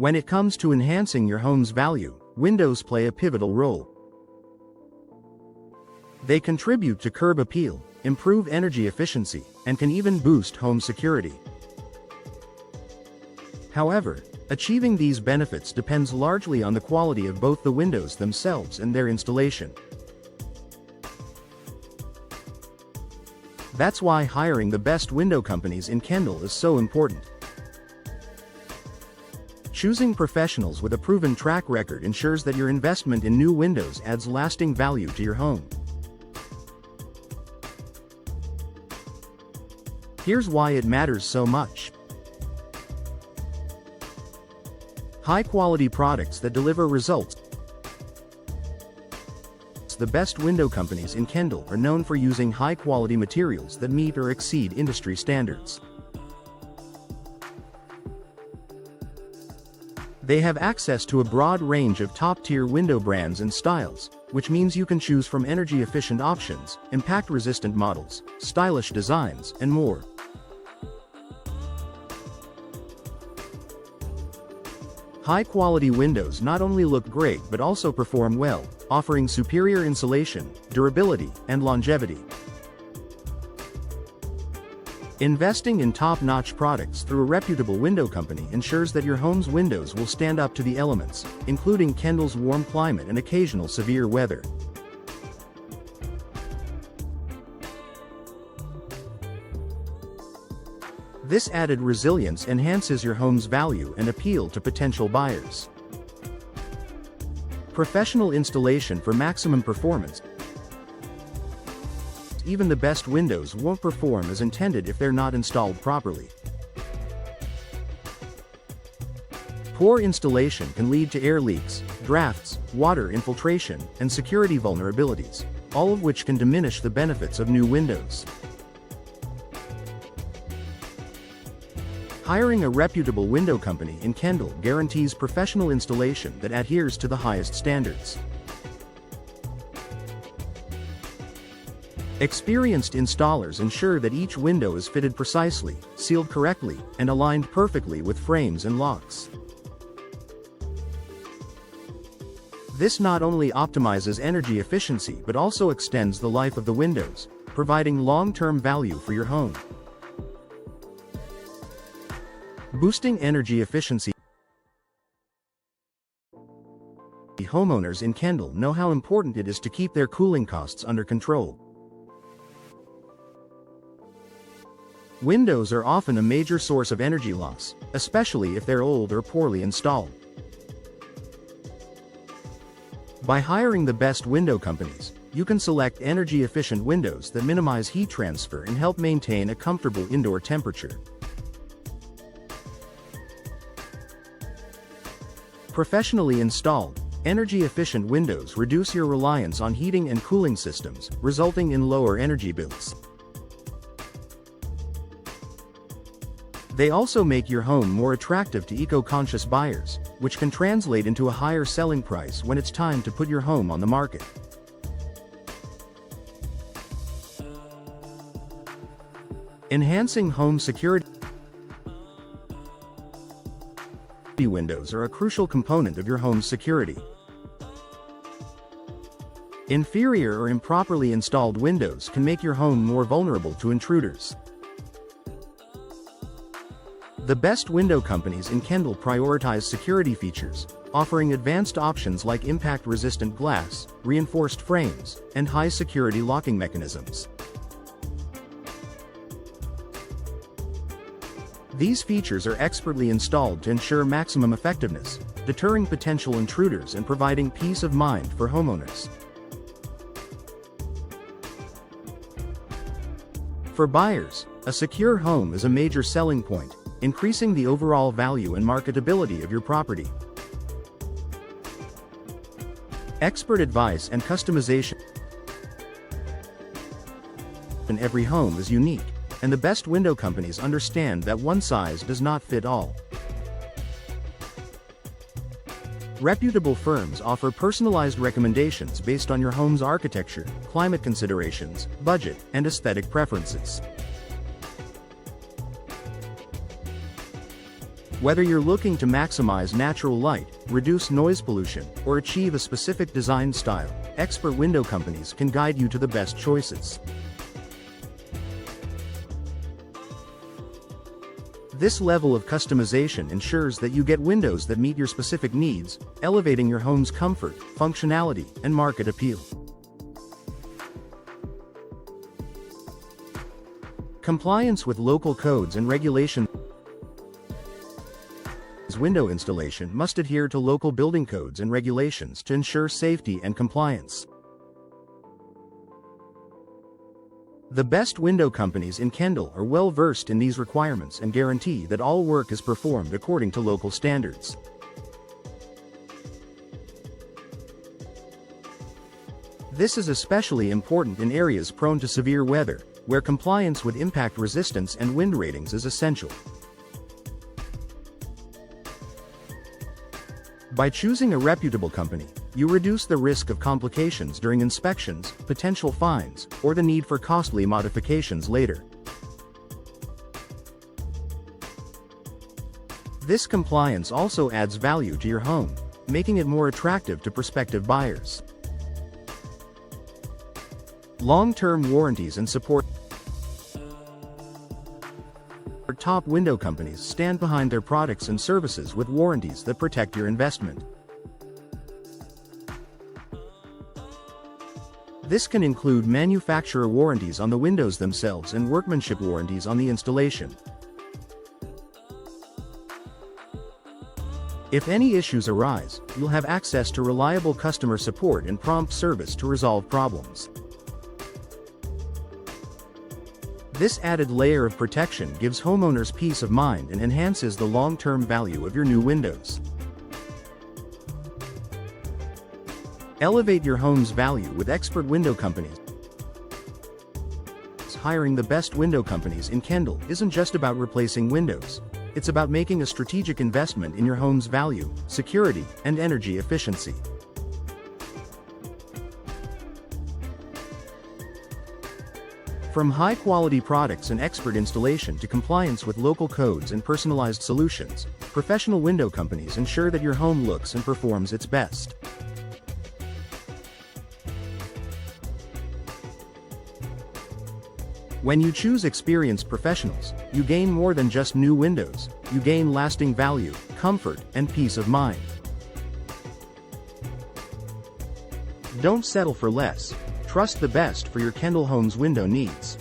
When it comes to enhancing your home's value, windows play a pivotal role. They contribute to curb appeal, improve energy efficiency, and can even boost home security. However, achieving these benefits depends largely on the quality of both the windows themselves and their installation. That's why hiring the best window companies in Kendall is so important. Choosing professionals with a proven track record ensures that your investment in new windows adds lasting value to your home. Here's why it matters so much. High-quality products that deliver results. The best window companies in Kendall are known for using high-quality materials that meet or exceed industry standards. They have access to a broad range of top-tier window brands and styles, which means you can choose from energy-efficient options, impact-resistant models, stylish designs, and more. High-quality windows not only look great but also perform well, offering superior insulation, durability, and longevity. Investing in top-notch products through a reputable window company ensures that your home's windows will stand up to the elements, including Kendall's warm climate and occasional severe weather. This added resilience enhances your home's value and appeal to potential buyers. Professional installation for maximum performance. Even the best windows won't perform as intended if they're not installed properly. Poor installation can lead to air leaks, drafts, water infiltration, and security vulnerabilities, all of which can diminish the benefits of new windows. Hiring a reputable window company in Kendall guarantees professional installation that adheres to the highest standards. Experienced installers ensure that each window is fitted precisely, sealed correctly, and aligned perfectly with frames and locks. This not only optimizes energy efficiency but also extends the life of the windows, providing long-term value for your home. Boosting energy efficiency. Homeowners in Kendall know how important it is to keep their cooling costs under control. Windows are often a major source of energy loss, especially if they're old or poorly installed. By hiring the best window companies, you can select energy-efficient windows that minimize heat transfer and help maintain a comfortable indoor temperature. Professionally installed, energy-efficient windows reduce your reliance on heating and cooling systems, resulting in lower energy bills. They also make your home more attractive to eco-conscious buyers, which can translate into a higher selling price when it's time to put your home on the market. Enhancing home security. Windows are a crucial component of your home's security. Inferior or improperly installed windows can make your home more vulnerable to intruders. The best window companies in Kendall prioritize security features, offering advanced options like impact-resistant glass, reinforced frames, and high-security locking mechanisms. These features are expertly installed to ensure maximum effectiveness, deterring potential intruders and providing peace of mind for homeowners. For buyers, a secure home is a major selling point, increasing the overall value and marketability of your property. Expert advice and customization. Every home is unique, and the best window companies understand that one size does not fit all. Reputable firms offer personalized recommendations based on your home's architecture, climate considerations, budget, and aesthetic preferences. Whether you're looking to maximize natural light, reduce noise pollution, or achieve a specific design style, expert window companies can guide you to the best choices. This level of customization ensures that you get windows that meet your specific needs, elevating your home's comfort, functionality, and market appeal. Compliance with local codes and regulations. Window installation must adhere to local building codes and regulations to ensure safety and compliance. The best window companies in Kendall are well versed in these requirements and guarantee that all work is performed according to local standards. This is especially important in areas prone to severe weather, where compliance with impact resistance and wind ratings is essential. By choosing a reputable company, you reduce the risk of complications during inspections, potential fines, or the need for costly modifications later. This compliance also adds value to your home, making it more attractive to prospective buyers. Long-term warranties and support. Top window companies stand behind their products and services with warranties that protect your investment. This can include manufacturer warranties on the windows themselves and workmanship warranties on the installation. If any issues arise, you'll have access to reliable customer support and prompt service to resolve problems. This added layer of protection gives homeowners peace of mind and enhances the long-term value of your new windows. Elevate your home's value with expert window companies. Hiring the best window companies in Kendall isn't just about replacing windows. It's about making a strategic investment in your home's value, security, and energy efficiency. From high-quality products and expert installation to compliance with local codes and personalized solutions, professional window companies ensure that your home looks and performs its best. When you choose experienced professionals, you gain more than just new windows. You gain lasting value, comfort, and peace of mind. Don't settle for less. Trust the best for your Kendall Homes window needs.